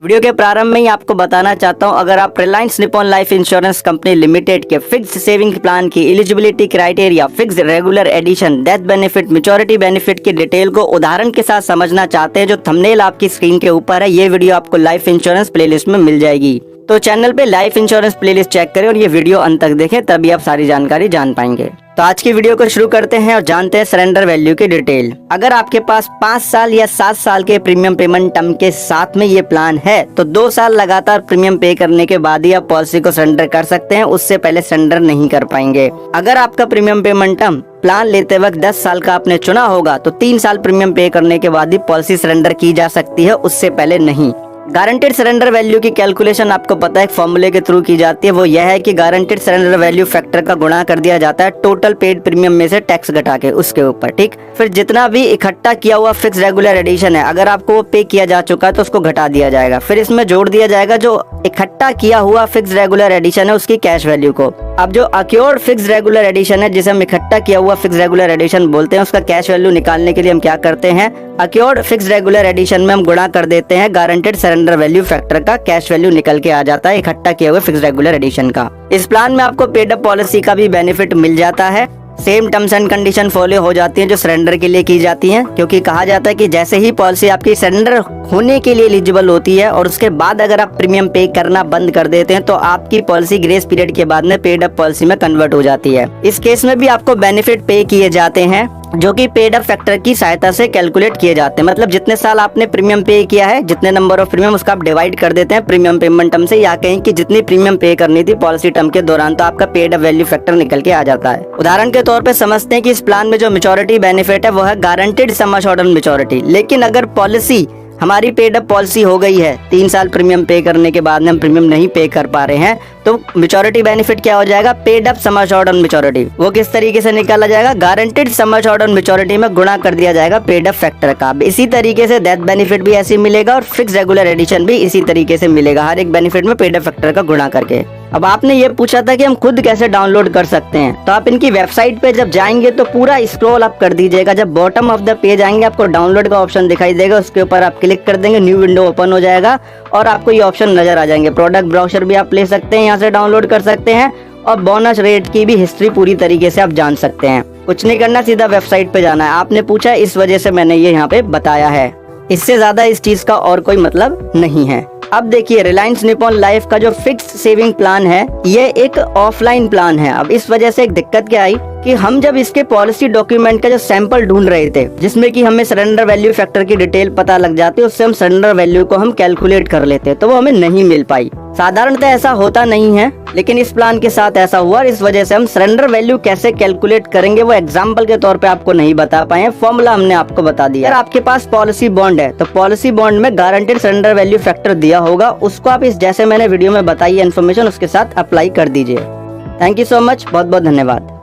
Video के प्रारंभ में ही आपको बताना चाहता हूं, अगर आप Reliance Nippon Life Insurance Company Limited के फिक्स सेविंग प्लान की eligibility criteria, fix regular addition, death benefit, maturity benefit की डिटेल को उदाहरण के साथ समझना चाहते हैं, जो थंबनेल आपकी स्क्रीन के ऊपर है, ये वीडियो आपको लाइफ इंश्योरेंस प्लेलिस्ट में मिल जाएगी। तो चैनल पे लाइफ इंश्योरेंस प्लेलिस्ट चेक करें और ये वीडियो अंत तक देखें, तभी आप सारी जानकारी जान पाएंगे। तो आज की वीडियो को शुरू करते हैं और जानते हैं सरेंडर वैल्यू की डिटेल। अगर आपके पास 5 साल या 7 साल के प्रीमियम पेमेंट टर्म के साथ में ये प्लान है, तो 2 साल लगातार प्रीमियम पे करने के बाद ही आप पॉलिसी को सरेंडर कर सकते हैं, उससे पहले सरेंडर नहीं कर पाएंगे। अगर आपका प्रीमियम पेमेंट टर्म प्लान लेते वक्त 10 साल का आपने चुना होगा, तो 3 साल प्रीमियम पे करने के बाद ही पॉलिसी सरेंडर की जा सकती है, उससे पहले नहीं। गारंटेड सरेंडर वैल्यू की कैलकुलेशन आपको पता है, एक फॉर्मूले के थ्रू की जाती है। वो यह है कि गारंटेड सरेंडर वैल्यू फैक्टर का गुणा कर दिया जाता है टोटल पेड प्रीमियम में से टैक्स घटा के उसके ऊपर, ठीक। फिर जितना भी इकट्ठा किया हुआ फिक्स रेगुलर एडिशन है, अगर आपको वो पे किया जा चुका है तो उसको घटा दिया जाएगा। फिर इसमें जोड़ दिया जाएगा जो इकट्ठा किया हुआ फिक्स रेगुलर एडिशन है उसकी कैश वैल्यू को। अब जो अक्योर्ड फिक्स रेगुलर एडिशन है, जिसे हम इकट्ठा किया हुआ फिक्स रेगुलर एडिशन बोलते हैं, उसका कैश वैल्यू निकालने के लिए हम क्या करते हैं, अक्योर्ड फिक्स रेगुलर एडिशन में हम गुणा कर देते हैं गारंटेड सरेंडर वैल्यू फैक्टर का, कैश वैल्यू निकल के आ जाता है इकट्ठा किए हुए फिक्स रेगुलर एडिशन का। इस प्लान में आपको पेड अप पॉलिसी का भी बेनिफिट मिल जाता है। Same terms and condition follow हो जाती हैं जो सरेंडर के लिए की जाती हैं, क्योंकि कहा जाता है कि जैसे ही पॉलिसी आपकी सरेंडर होने के लिए एलिजिबल होती है और उसके बाद अगर आप प्रीमियम पे करना बंद कर देते हैं, तो आपकी पॉलिसी ग्रेस पीरियड के बाद में पेड अप पॉलिसी में कन्वर्ट हो जाती है। इस केस में भी आपको बेनिफिट पे किए जाते हैं, जो कि पेड अप फैक्टर की सहायता से कैलकुलेट किए जाते हैं। मतलब जितने साल आपने प्रीमियम पे किया है, जितने नंबर ऑफ प्रीमियम, उसका आप डिवाइड कर देते हैं प्रीमियम पेमेंट टर्म से, या कहें कि जितनी प्रीमियम पे करनी थी पॉलिसी टर्म के दौरान, तो आपका पेड अप वैल्यू फैक्टर निकल के आ जाता है। उदाहरण के तौर पे समझते हैं कि इस प्लान में जो मैच्योरिटी बेनिफिट है वो है गारंटेड सम अश्योर्ड मैच्योरिटी। लेकिन अगर पॉलिसी हमारी पेड अप पॉलिसी हो गई है, 3 साल प्रीमियम पे करने के बाद में हम प्रीमियम नहीं पे कर पा रहे हैं, तो मैच्योरिटी बेनिफिट क्या हो जाएगा, paid up sum assured maturity. वो किस तरीके से निकाला जाएगा, गारंटेड सम अश्योर्ड मैच्योरिटी में गुणा कर दिया जाएगा पेड अप फैक्टर का। इसी तरीके से डेथ बेनिफिट भी ऐसे मिलेगा और फिक्स रेगुलर एडिशन भी इसी तरीके से मिलेगा, हर एक बेनिफिट में पेड अप फैक्टर का गुणा करके। अब आपने ये पूछा था कि हम खुद कैसे डाउनलोड कर सकते हैं, तो आप इनकी वेबसाइट पे जब जाएंगे तो पूरा स्क्रॉल अप कर दीजिएगा। जब बॉटम ऑफ द पेज आएंगे आपको डाउनलोड का ऑप्शन दिखाई देगा, उसके ऊपर आप क्लिक कर देंगे, न्यू विंडो ओपन हो जाएगा और आपको ये ऑप्शन नजर आ जाएंगे। प्रोडक्ट ब्राउजर भी आप ले सकते हैं, यहाँ से डाउनलोड कर सकते हैं और बोनस रेट की भी हिस्ट्री पूरी तरीके से आप जान सकते हैं। कुछ नहीं करना, सीधा वेबसाइट पे जाना है। आपने पूछा, इस वजह से मैंने ये यहाँ पे बताया है, इससे ज्यादा इस चीज का और कोई मतलब नहीं है। अब देखिए, रिलायंस निप्पॉन लाइफ का जो फिक्स सेविंग प्लान है, ये एक ऑफलाइन प्लान है। अब इस वजह से एक दिक्कत क्या आई कि हम जब इसके पॉलिसी डॉक्यूमेंट का जो सैंपल ढूंढ रहे थे, जिसमें कि हमें सरेंडर वैल्यू फैक्टर की डिटेल पता लग जाती है, उससे हम सरेंडर वैल्यू को हम कैलकुलेट कर लेते, तो वो हमें नहीं मिल पाई। साधारणतः ऐसा होता नहीं है, लेकिन इस प्लान के साथ ऐसा हुआ और इस वजह से हम सरेंडर वैल्यू कैसे कैलकुलेट करेंगे वो एग्जाम्पल के तौर पे आपको नहीं बता पाए, फॉर्मूला हमने आपको बता दिया। अगर आपके पास पॉलिसी बॉन्ड है, तो पॉलिसी बॉन्ड में गारंटेड सरेंडर वैल्यू फैक्टर दिया होगा, उसको आप इस जैसे मैंने वीडियो में बताई इन्फॉर्मेशन उसके साथ अप्लाई कर दीजिए। थैंक यू सो मच, बहुत बहुत धन्यवाद।